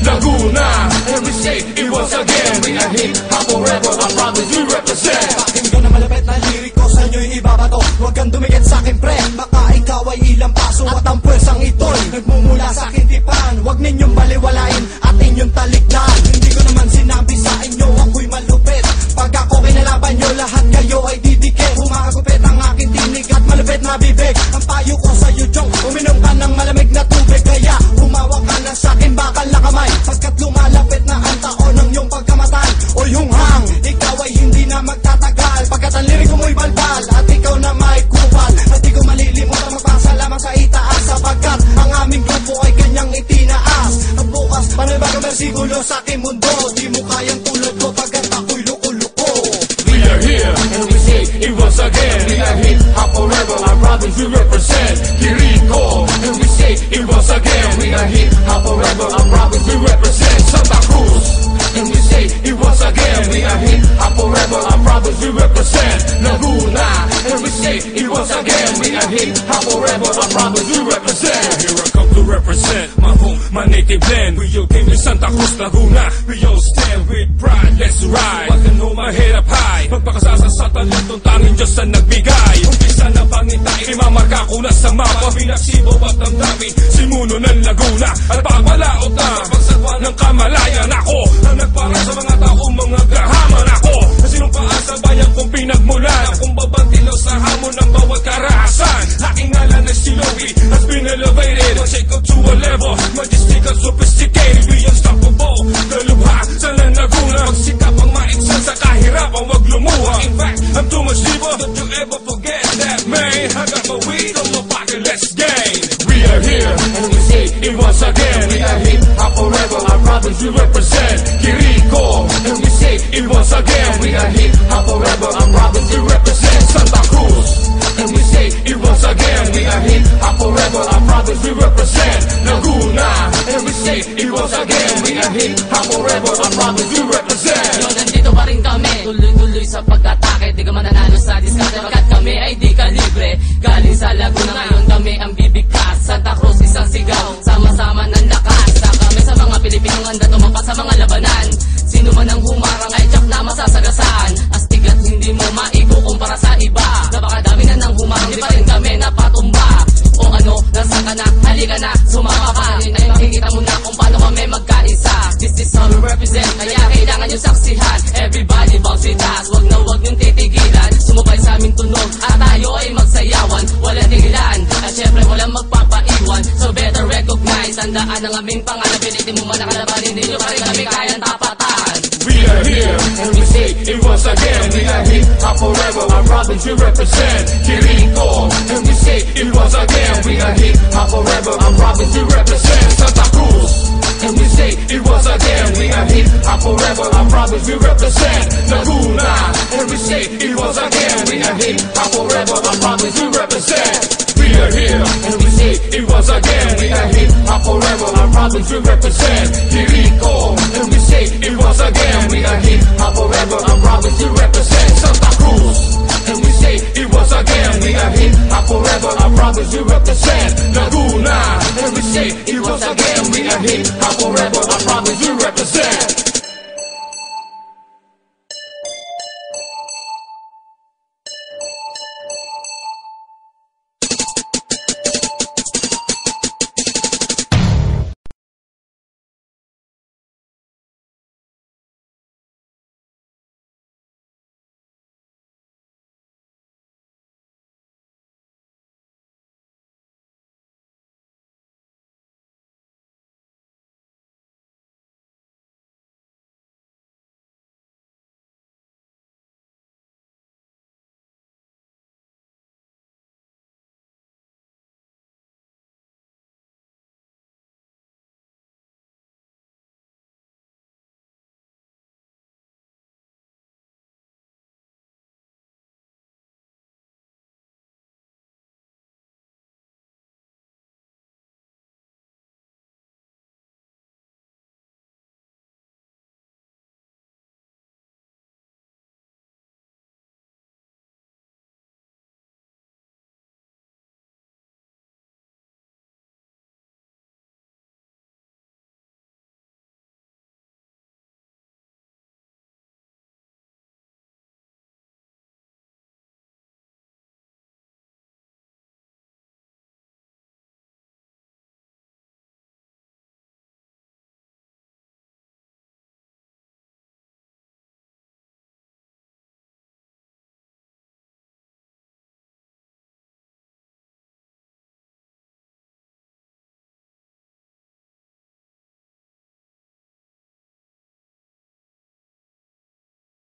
Laguna. And we say it once again, we are hip hop forever, our province we represent. Pakinggan na malapit na liriko, sa inyo'y ibabato. Huwag kang dumikit sa'kin pre, baka ikaw ay ilang paso at ang pwersang ito'y nagmumula sa aking tipan. Huwag ninyong baliwalain at inyong talikdan. Hindi ko naman sinabi sa inyo ako'y malupit. Pag ako kinalaban nyo, lahat kayo ay didikit. Humahagupit ang aking tinig at malupit na bibig. Ang payo ko sa'yo, Jong, uminom ka ng malamig na tubig. Kaya humawak ka na sa'kin bakal na kamay, pagkat lumalapit na ang taon ng iyong pagkamatay. Oy hunghang, ikaw ay hindi na magtatagal, pagkat ang liriko mo'y balbal at ikaw na may kupal. At di ko malilimot ang magpasalamat sa itaas, sapagkat ang aming grupo ay kanyang itinaas. At bukas, panibagong bersikulo sa aking mundo, di mo kayang tulad ko pagkat ako'y luko-luko. We are here, and we say it once again, we are hip hop forever, our province we represent. Quirico, and we say it once again, we are hip hop forever, our province we represent. Santa Cruz, and we say it once again, we are hip hop forever, our province we represent. Laguna, and we say it once again, we are hip hop forever, our province we represent. Here I come to represent my home, my native land. We all came to Santa Cruz, Laguna. We all stand with pride, let's ride. Wag na my head up high, magpakasasa sa talentong tanging Diyos ang nagbigay. Umpisa na pangitay, imamarka ko na sa mapa. Pinaksibo at ang dami, simuno ng Laguna. At pagmalaot na, pagsagwa ng kamalayan. Ako ang nagpara sa mga taong mga gahaman. Ako na sinumpaan sa bayan kong pinagmulan. Akong babantilaw sa hamon ng bawat karahasan. Aking ngalan na si Lowy has been elevated. Take up to a level, majestic and sophisticated. We unstoppable, kalubha sa Laguna. Pagsikap ang maiksan sa kahirapan, wag lumuha. In fact, I'm too much deeper, don't you ever forget that, man. I got my weed on my pocket, let's game. We are here, and we say it once again, we are hip hop forever, our province we represent. Quirico, and we say it once again, we are hip hop forever, our province we represent. Santa Cruz, and we say it once again, we are hip hop forever, our province we represent. Laguna, and we say it once again, we are hip hop forever, our province we represent. Yo, nandito pa rin kami, tuloy-tuloy sa pag-atake. Di ka mananalo sa diskarte, pagkat kami ay di kalibre. Galing sa Laguna, ngayon kami ang bibigkas. Santa Cruz, isang sigaw, sama-sama ng lakas. Sa kami sa mga Pilipinong handa tumampas sa mga labanan. Sino man ang humarang ay tiyak na masasagasaan. Astig at hindi mo maikukumpara sa iba. Napakadami na nang humarang, di pa rin kami napatumba. O ano, nasa ka na, halika na, sumama ka. Ay makikita mo na kung paano kami magkaisa. This is how we represent, kaya kailangan yung saksihan. Everybody bounce with us, wag na wag yung titigilan. Sumubay sa aming tunog at tayo ay magsayawan. Walang tigilan, at syempre walang magpapaiwan. So better recognize, tandaan ang aming pangalan. Pilitin mo man nakalaban, hindi nyo pa rin kami kayang tapatan. We are here, and we say it once again, we are hip hop forever, our province we represent. Quirico, and we say it once again, we are hip hop forever, our province we represent. Santa Cruz, and we say it once again, we are hip hop forever, our province we represent. Laguna, and we say it once again, we are hip hop forever, our province we represent. We are here, and we say it once again, we are hip hop forever, our province we represent. Quirico, and we say it once again, we are hip hop forever, our province we represent. Santa Cruz, and we say it once again, we are hip hop forever, our province we represent. Laguna, and we say it once again, we are hip hop forever, our province we represent.